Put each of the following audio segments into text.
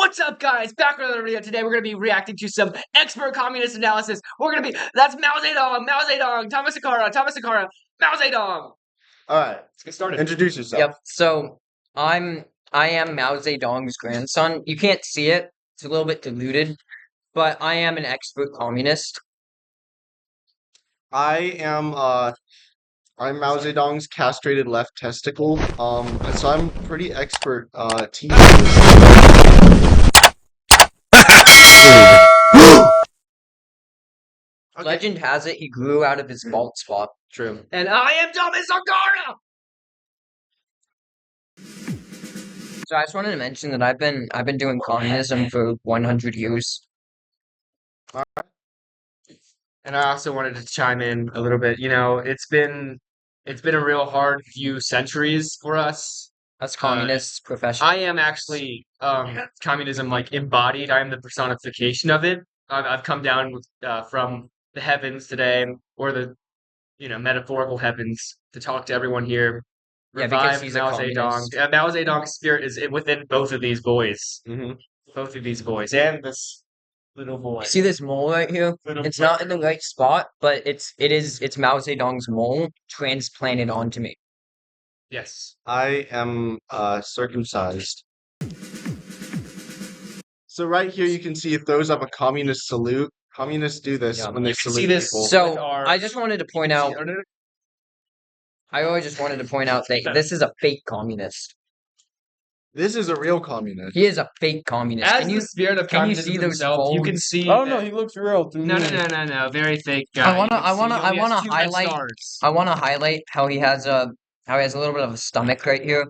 What's up, guys? Back with another video. Today we're going to be reacting to some expert communist analysis. That's Mao Zedong, Mao Zedong, Thomas Sakara, Mao Zedong. Alright, Let's get started. introduce yourself. Yep, so I am Mao Zedong's grandson. You can't see it. It's a little bit diluted, but I am an expert communist. I'm Mao Zedong's castrated left testicle. So I'm pretty expert teaching Okay. Legend has it he grew out of his bald spot. True. And I am Thomas Sakara. So I just wanted to mention that I've been doing communism for 100 years. And I also wanted to chime in a little bit. You know, it's been a real hard few centuries for us. As communists, professional. I am actually communism like embodied. I am the personification of it. I've come down from the heavens today, or the metaphorical heavens, to talk to everyone here. Yeah, because Revive he's a Mao Zedong. communist. Mao Zedong's spirit is within both of these boys. Mm-hmm. Both of these boys, and this little boy. See this mole right here? It's not in the right spot, but it's Mao Zedong's mole transplanted onto me. Yes. I am circumcised. So right here you can see it throws up a communist salute. Communists do this Yeah. when they You can salute see this. people. So with our- I just wanted to point out. I always just wanted to point out that this is a fake communist. This is a real communist. He is a fake communist. As the spirit of can you communism see those himself, you can folds? see. Oh no, he looks real. No. Very fake guy. I wanna You can see he has highlight. 2 red stars. I want to highlight how he has a little bit of a stomach right here,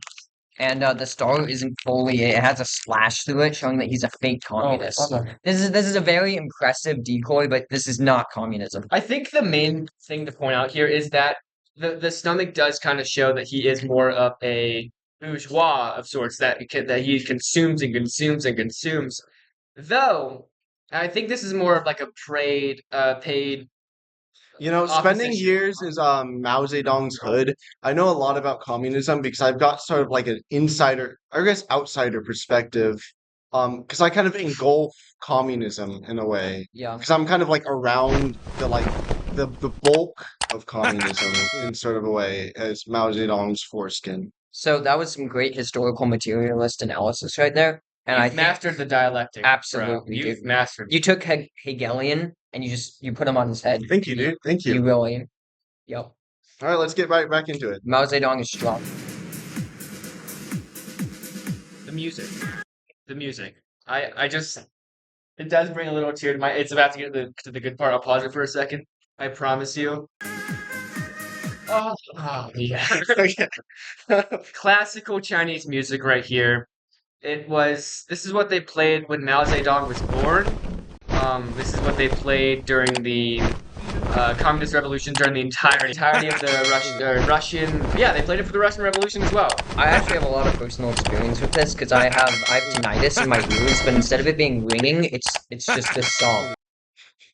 and the star isn't fully. It has a slash through it, showing that he's a fake communist. This is a very impressive decoy, but this is not communism. I think the main thing to point out here is that the stomach does kind of show that he is more of a bourgeois of sorts, that he consumes and consumes and consumes. Though I think this is more of like a paid. You know, spending Opposition. years as Mao Zedong's hood, I know a lot about communism because I've got sort of like an insider, I guess outsider perspective. Because I kind of engulf communism in a way. Yeah. Because I'm kind of like around the bulk of communism in sort of a way as Mao Zedong's foreskin. So that was some great historical materialist analysis right there, and You've mastered the dialectic. Absolutely, Bro. You've dude. mastered. You took Hegelian and you put him on his head. Thank you, dude. Thank you. You really, yo. All right, let's get right back into it. Mao Zedong is strong. The music. I just, it does bring a little tear to my. It's about to get to the good part. I'll pause it for a second. I promise you. Oh yeah. Classical Chinese music right here. This is what they played when Mao Zedong was born. This is what they played during the Communist Revolution, during the entirety of the Russian. Yeah, they played it for the Russian Revolution as well. I actually have a lot of personal experience with this because I have tinnitus in my ears, but instead of it being ringing, it's just this song.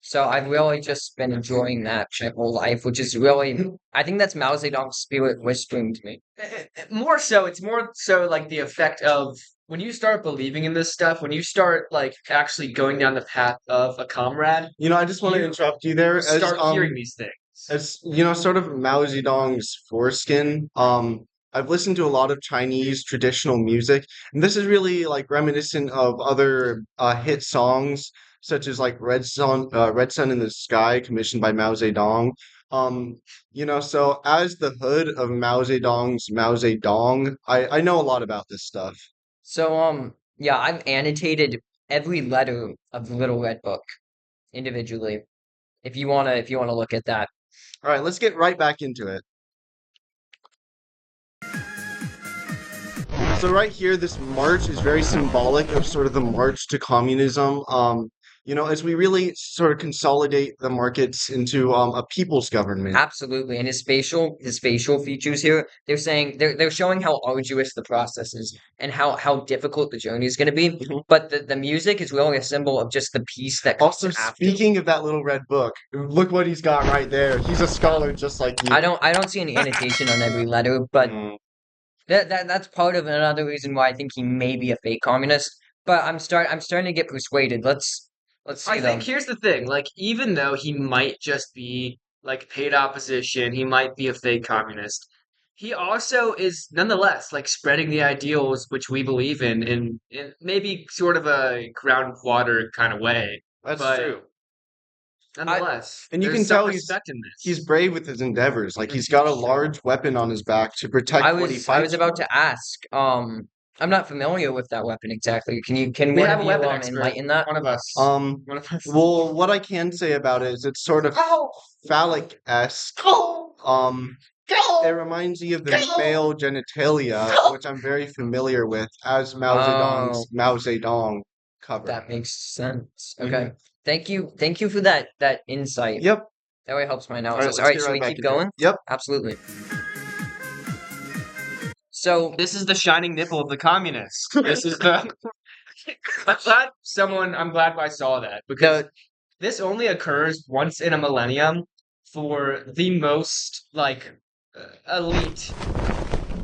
So I've really just been enjoying that my whole life, which is really, I think that's Mao Zedong's spirit whispering to me. It's more so like the effect of when you start believing in this stuff, when you start like actually going down the path of a comrade. You know, I just want to interrupt you there. Start hearing these things. As you know, sort of Mao Zedong's foreskin. I've listened to a lot of Chinese traditional music, and this is really like reminiscent of other hit songs, such as like Red Sun in the Sky, commissioned by Mao Zedong. You know, so as the hood of Mao Zedong's Mao Zedong, I know a lot about this stuff. So yeah, I've annotated every letter of the Little Red Book individually. If you wanna look at that. All right, let's get right back into it. So right here, this march is very symbolic of sort of the march to communism. You know, as we really sort of consolidate the markets into a people's government. Absolutely, and his facial features here, they're showing how arduous the process is and how difficult the journey is going to be. Mhm. But the music is really a symbol of just the peace that comes Also, after. speaking of that little red book, look what he's got right there. He's a scholar just like you. I don't see any annotation on every letter, but that's part of another reason why I think he may be a fake communist. But I'm starting to get persuaded. Let's I see think though. here's the thing, like even though he might just be like paid opposition, he might be a fake communist. He also is nonetheless like spreading the ideals which we believe in maybe sort of a groundwater kind of way. That's But true. I nonetheless, And you there's can some tell respect in he's this. brave with his endeavors. Like he's got a large weapon on his back to protect what he I was fights about for. to ask. I'm not familiar with that weapon exactly. Can We one have of a you weapon expert, enlighten that? one of us. Um, One of us. well, what I can say about it is it's sort of phallic-esque. It reminds me of the male genitalia, which I'm very familiar with as Mao Oh, Zedong's Mao Zedong cover. that makes sense. Hmm. Okay. Thank you for that insight. Yep. That way helps my All right, analysis. All let's right, get should right we back keep into it. going? Yep. Absolutely. So This is the shining nipple of the communists. This is the. I'm glad I saw that because the this only occurs once in a millennium for the most like elite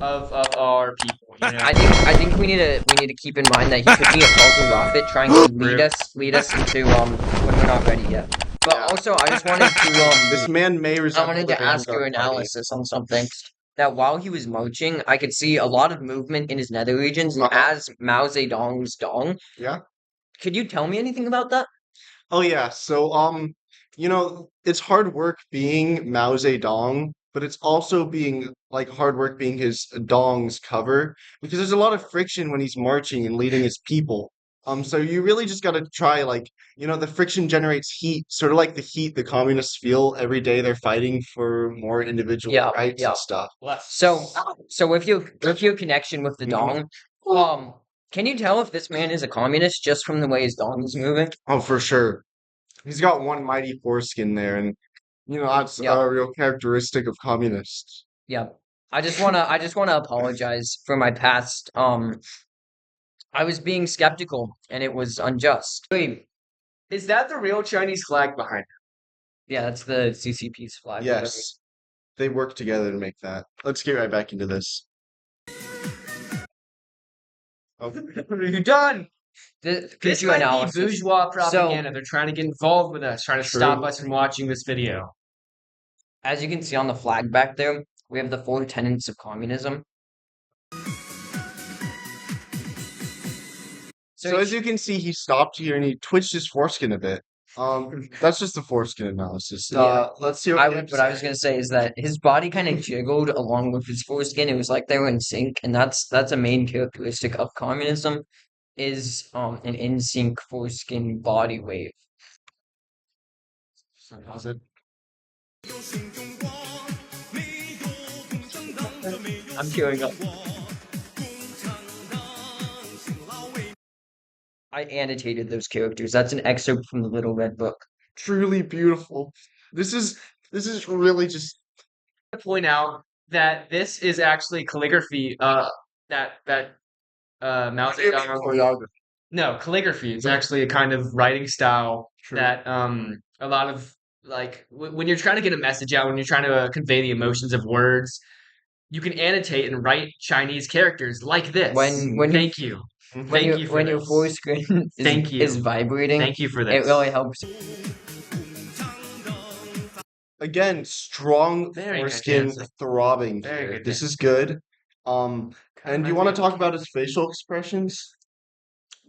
of our people, you know? I think we need to keep in mind that he could be a faulty prophet trying to True. lead us into when we're not ready yet. But Yeah. also I just wanted to This man may I resemble wanted the to ask your Vanguard Party. analysis on something. That while he was marching, I could see a lot of movement in his nether regions Uh-huh. as Mao Zedong's dong. Yeah. Could you tell me anything about that? Oh yeah. So it's hard work being Mao Zedong, but it's also being like hard work being his Dong's cover because there's a lot of friction when he's marching and leading his people. So you really just got to try the friction generates heat, sort of like the heat the communists feel every day they're fighting for more individual Yeah, rights yeah. and stuff. So with your connection with the Mhm. dong, can you tell if this man is a communist just from the way his dong is moving? Oh, for sure. He's got one mighty foreskin there, and that's Yeah. a real characteristic of communists. Yeah. I just wanna apologize for my past. I was being skeptical and it was unjust. Wait, is that the real Chinese flag behind Yeah, that's the CCP's flag, whatever. Yes, they work together to make that. Let's get right back into this. Oh, it? What have you done? Could This you might be analysis? bourgeois So, propaganda. They're trying to get involved with us, trying to stop true. us from watching this video. as you can see on the flag back there, we have the four tenets of communism. So as you can see, he stopped here and he twitched his foreskin a bit. That's just the foreskin analysis. Yeah. Let's see what he had to What I say. was gonna say is that his body kind of jiggled along with his foreskin. It was like they were in sync, and that's a main characteristic of communism, is an in sync foreskin body wave. Sorry, how's it? I'm queuing up. I annotated those characters. That's an excerpt from the Little Red Book. Truly beautiful. This is really just To point out that this is actually calligraphy. That Mao Zedong. choreography. No, calligraphy is actually a kind of writing style True. that a lot of like when you're trying to get a message out, when you're trying to convey the emotions of words, you can annotate and write Chinese characters like this. When Thank you. when Thank you for when your this. foreskin Thank is you. vibrating, Thank you for it this. really helps. Again, strong Very good, foreskin Jansen. throbbing Very here. good, This is good. And do you want to talk about his facial expressions?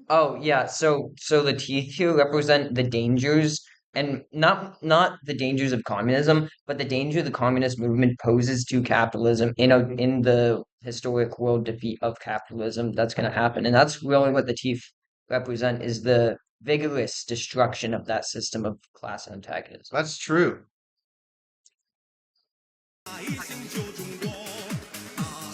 Oh yeah, so the teeth here represent the dangers and not the dangers of communism, but the danger the communist movement poses to capitalism in the historic world defeat of capitalism that's going to happen. And that's really what the teeth represent is the vigorous destruction of that system of class antagonism. That's true.